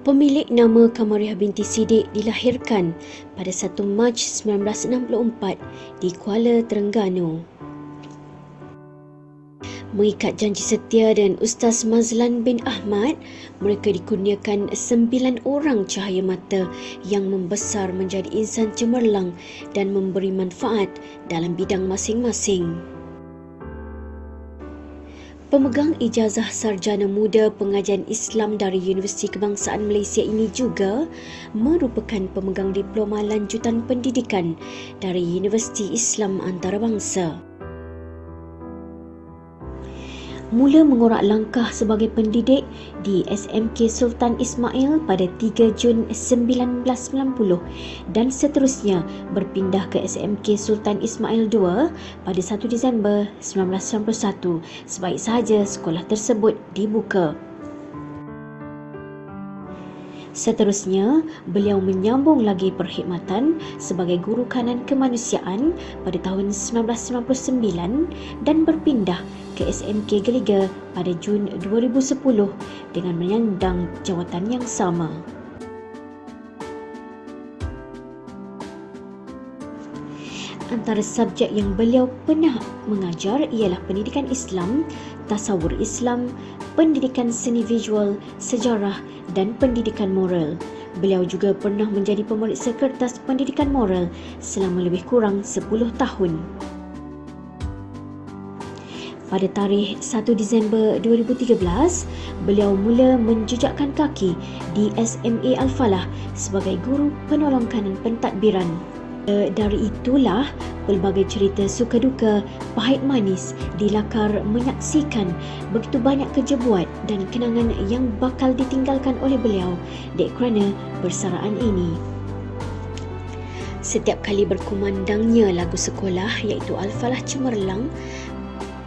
Pemilik nama Kamariah binti Siddiq dilahirkan pada 1 Mac 1964 di Kuala Terengganu. Mengikat janji setia dengan Ustaz Mazlan bin Ahmad, mereka dikurniakan 9 orang cahaya mata yang membesar menjadi insan cemerlang dan memberi manfaat dalam bidang masing-masing. Pemegang ijazah sarjana muda pengajian Islam dari Universiti Kebangsaan Malaysia ini juga merupakan pemegang diploma lanjutan pendidikan dari Universiti Islam Antarabangsa. Mula mengorak langkah sebagai pendidik di SMK Sultan Ismail pada 3 Jun 1990 dan seterusnya berpindah ke SMK Sultan Ismail II pada 1 Disember 1991. Sebaik sahaja sekolah tersebut dibuka. Seterusnya, beliau menyambung lagi perkhidmatan sebagai guru kanan kemanusiaan pada tahun 1999 dan berpindah ke SMK Geliga pada Jun 2010 dengan menyandang jawatan yang sama. Antara subjek yang beliau pernah mengajar ialah pendidikan Islam, tasawur Islam, pendidikan seni visual, sejarah dan pendidikan moral. Beliau juga pernah menjadi pemeriksa kertas pendidikan moral selama lebih kurang 10 tahun. Pada tarikh 1 Disember 2013, beliau mula menjejakkan kaki di SMA Al-Falah sebagai guru penolong kanan pentadbiran. Dari itulah pelbagai cerita suka duka, pahit manis dilakar menyaksikan begitu banyak kerja buat dan kenangan yang bakal ditinggalkan oleh beliau dek kerana persaraan ini. Setiap kali berkumandangnya lagu sekolah iaitu Al-Falah cemerlang,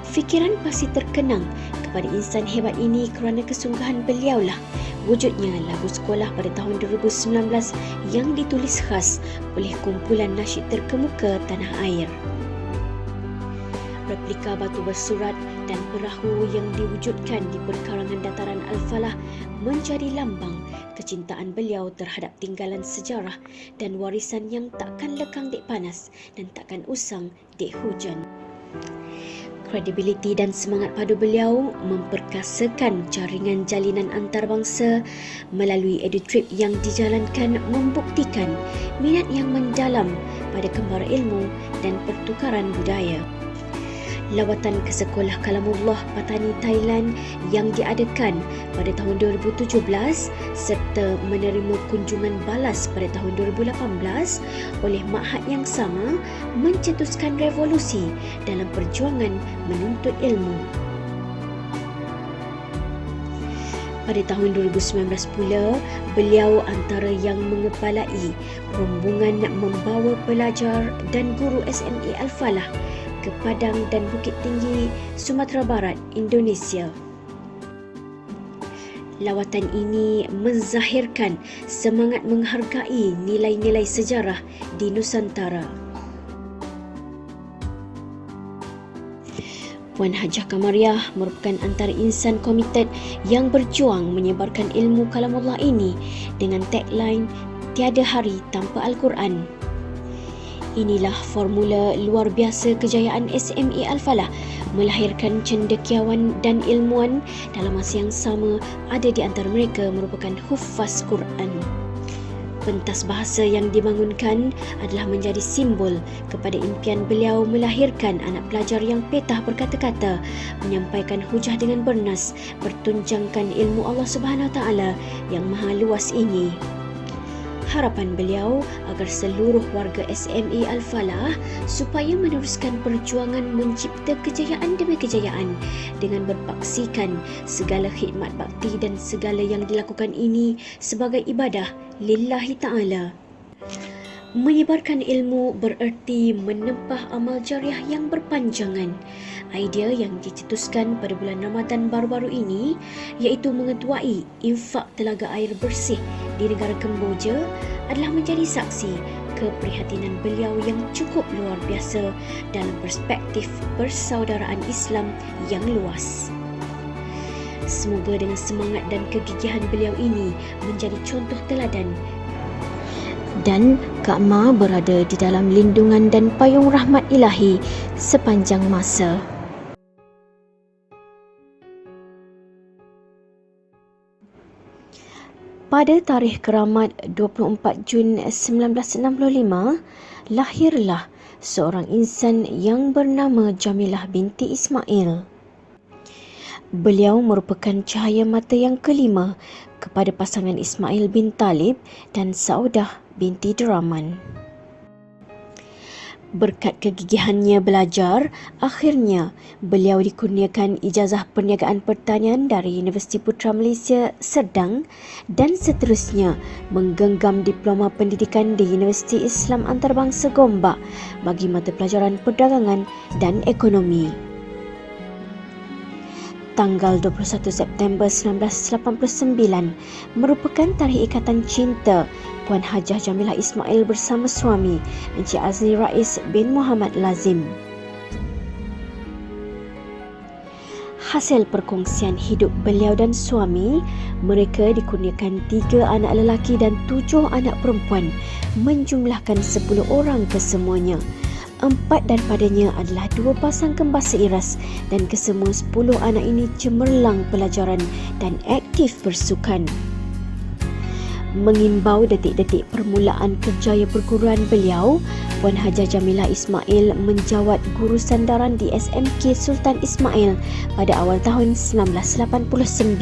fikiran pasti terkenang kepada insan hebat ini kerana kesungguhan beliaulah wujudnya lagu sekolah pada tahun 2019 yang ditulis khas oleh kumpulan nasyid terkemuka tanah air. Replika batu bersurat dan perahu yang diwujudkan di perkarangan dataran Al-Falah menjadi lambang kecintaan beliau terhadap tinggalan sejarah dan warisan yang takkan lekang dek panas dan takkan usang dek hujan. Kredibiliti dan semangat padu beliau memperkasakan jaringan jalinan antarabangsa melalui EduTrip yang dijalankan membuktikan minat yang mendalam pada kembar ilmu dan pertukaran budaya. Lawatan ke Sekolah Kalamullah Patani Thailand yang diadakan pada tahun 2017 serta menerima kunjungan balas pada tahun 2018 oleh ma'had yang sama mencetuskan revolusi dalam perjuangan menuntut ilmu. Pada tahun 2019 pula, beliau antara yang mengepalai rombongan membawa pelajar dan guru SMA Al-Falah ke Padang dan Bukit Tinggi, Sumatera Barat, Indonesia. Lawatan ini menzahirkan semangat menghargai nilai-nilai sejarah di Nusantara. Puan Hajah Kamariah merupakan antara insan komited yang berjuang menyebarkan ilmu kalamullah ini dengan tagline "Tiada hari tanpa Al-Quran". Inilah formula luar biasa kejayaan SMA Al-Falah melahirkan cendekiawan dan ilmuwan dalam masa yang sama ada di antara mereka merupakan huffaz Quran. Pentas bahasa yang dibangunkan adalah menjadi simbol kepada impian beliau melahirkan anak pelajar yang petah berkata-kata, menyampaikan hujah dengan bernas, bertunjangkan ilmu Allah Subhanahu Wa Taala yang maha luas ini. Harapan beliau agar seluruh warga SMA Al-Falah supaya meneruskan perjuangan mencipta kejayaan demi kejayaan dengan berpaksikan segala khidmat bakti dan segala yang dilakukan ini sebagai ibadah lillahi ta'ala. Menyebarkan ilmu bererti menempah amal jariah yang berpanjangan. Idea yang dicetuskan pada bulan Ramadan baru-baru ini iaitu mengetuai infak telaga air bersih di negara Kemboja adalah menjadi saksi keprihatinan beliau yang cukup luar biasa dalam perspektif persaudaraan Islam yang luas. Semoga dengan semangat dan kegigihan beliau ini menjadi contoh teladan dan Kak Ma berada di dalam lindungan dan payung rahmat ilahi sepanjang masa. Pada tarikh keramat 24 Jun 1965, lahirlah seorang insan yang bernama Jamilah binti Ismail. Beliau merupakan cahaya mata yang kelima kepada pasangan Ismail bin Talib dan Saudah binti Duraman. Berkat kegigihannya belajar, akhirnya beliau dikurniakan ijazah perniagaan pertanian dari Universiti Putra Malaysia Serdang dan seterusnya menggenggam diploma pendidikan di Universiti Islam Antarabangsa Gombak bagi mata pelajaran perdagangan dan ekonomi. Tanggal 21 September 1989 merupakan tarikh ikatan cinta Puan Hajah Jamilah Ismail bersama suami Encik Azli Rais bin Muhammad Lazim. Hasil perkongsian hidup beliau dan suami, mereka dikurniakan 3 anak lelaki dan 7 anak perempuan, menjumlahkan 10 orang kesemuanya. 4 daripadanya adalah 2 pasang kembar seiras dan kesemua 10 anak ini cemerlang pelajaran dan aktif bersukan. Mengimbau detik-detik permulaan kerjaya perguruan beliau, Puan Hajah Jamilah Ismail menjawat guru sandaran di SMK Sultan Ismail pada awal tahun 1989.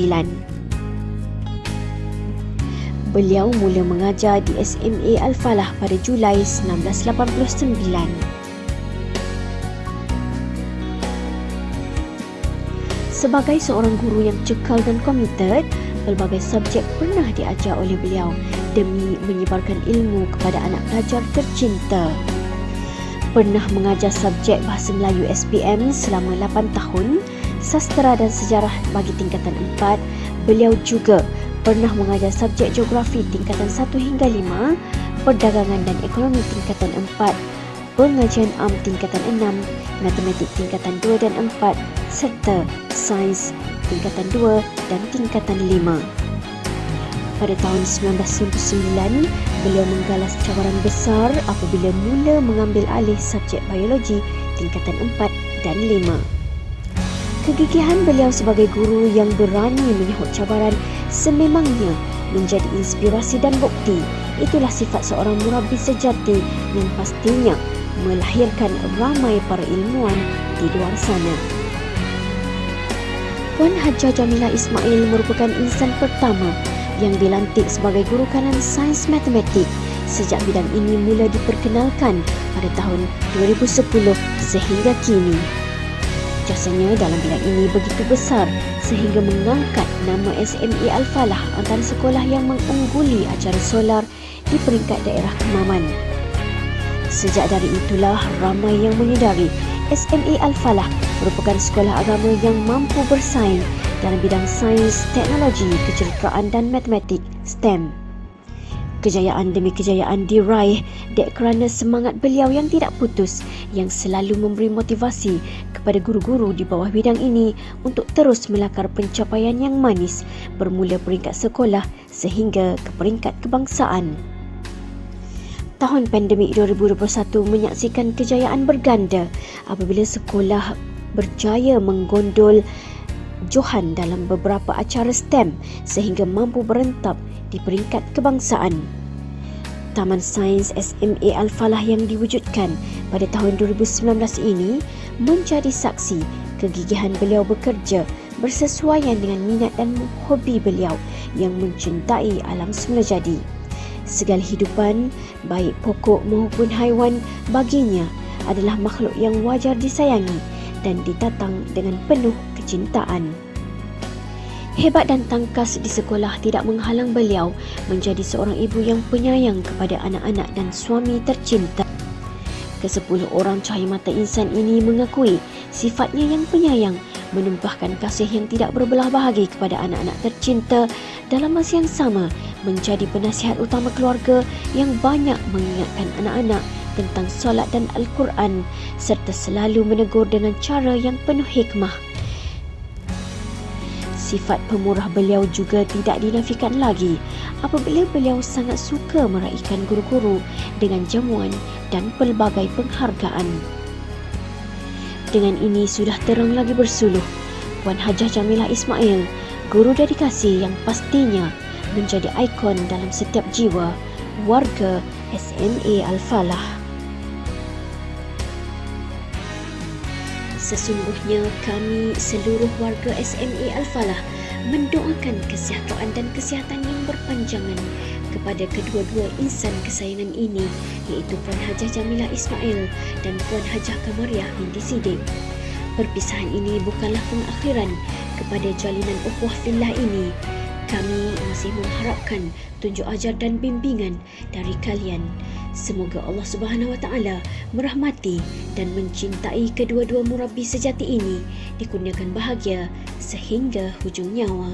Beliau mula mengajar di SMA Al-Falah pada Julai 1989. Sebagai seorang guru yang cekal dan komited, pelbagai subjek pernah diajar oleh beliau demi menyebarkan ilmu kepada anak pelajar tercinta. Pernah mengajar subjek Bahasa Melayu SPM selama 8 tahun, sastera dan sejarah bagi tingkatan 4. Beliau juga pernah mengajar subjek geografi tingkatan 1 hingga 5, perdagangan dan ekonomi tingkatan 4, pengajian am tingkatan 6, matematik tingkatan 2 dan 4, serta sains tingkatan 2 dan tingkatan 5. Pada tahun 1999, beliau menggalas cabaran besar apabila mula mengambil alih subjek biologi tingkatan 4 dan 5. Kegigihan beliau sebagai guru yang berani menyahut cabaran sememangnya menjadi inspirasi dan bukti. Itulah sifat seorang murabbi sejati yang pastinya melahirkan ramai para ilmuwan di luar sana. Puan Hajah Jamilah Ismail merupakan insan pertama yang dilantik sebagai guru kanan sains matematik sejak bidang ini mula diperkenalkan pada tahun 2010 sehingga kini. Jasanya dalam bidang ini begitu besar sehingga mengangkat nama SMA Al-Falah antara sekolah yang mengungguli acara solar di peringkat daerah Kemaman. Sejak dari itulah ramai yang menyedari SMA Al-Falah merupakan sekolah agama yang mampu bersaing dalam bidang sains, teknologi, kecerdasan dan matematik STEM. Kejayaan demi kejayaan diraih kerana semangat beliau yang tidak putus yang selalu memberi motivasi kepada guru-guru di bawah bidang ini untuk terus melakar pencapaian yang manis bermula peringkat sekolah sehingga ke peringkat kebangsaan. Tahun pandemik 2021 menyaksikan kejayaan berganda apabila sekolah berjaya menggondol Johan dalam beberapa acara STEM sehingga mampu berentap di peringkat kebangsaan. Taman Sains SMA Al-Falah yang diwujudkan pada tahun 2019 ini menjadi saksi kegigihan beliau bekerja bersesuaian dengan minat dan hobi beliau yang mencintai alam semula jadi. Segala hidupan, baik pokok maupun haiwan, baginya adalah makhluk yang wajar disayangi dan ditatang dengan penuh kecintaan. Hebat dan tangkas di sekolah tidak menghalang beliau menjadi seorang ibu yang penyayang kepada anak-anak dan suami tercinta. Ke-10 orang cahaya mata insan ini mengakui sifatnya yang penyayang, menumpahkan kasih yang tidak berbelah bahagi kepada anak-anak tercinta, dalam masa yang sama menjadi penasihat utama keluarga yang banyak mengingatkan anak-anak tentang solat dan Al-Quran serta selalu menegur dengan cara yang penuh hikmah. Sifat pemurah beliau juga tidak dinafikan lagi apabila beliau sangat suka meraihkan guru-guru dengan jamuan dan pelbagai penghargaan. Dengan ini sudah terang lagi bersuluh, Puan Hajah Jamilah Ismail, guru dedikasi yang pastinya menjadi ikon dalam setiap jiwa warga SMA Al-Falah. Sesungguhnya kami seluruh warga SMA Al-Falah mendoakan kesihatan dan kesihatan yang berpanjangan kepada kedua-dua insan kesayangan ini, iaitu Puan Hajah Jamilah Ismail dan Puan Hajah Kamariah Hindi Siddiq. Perpisahan ini bukanlah pengakhiran kepada jalinan ukhuwah fillah ini. Kami masih mengharapkan tunjuk ajar dan bimbingan dari kalian. Semoga Allah Subhanahu Wa Taala merahmati dan mencintai kedua-dua murabbi sejati ini, dikurniakan bahagia sehingga hujung nyawa.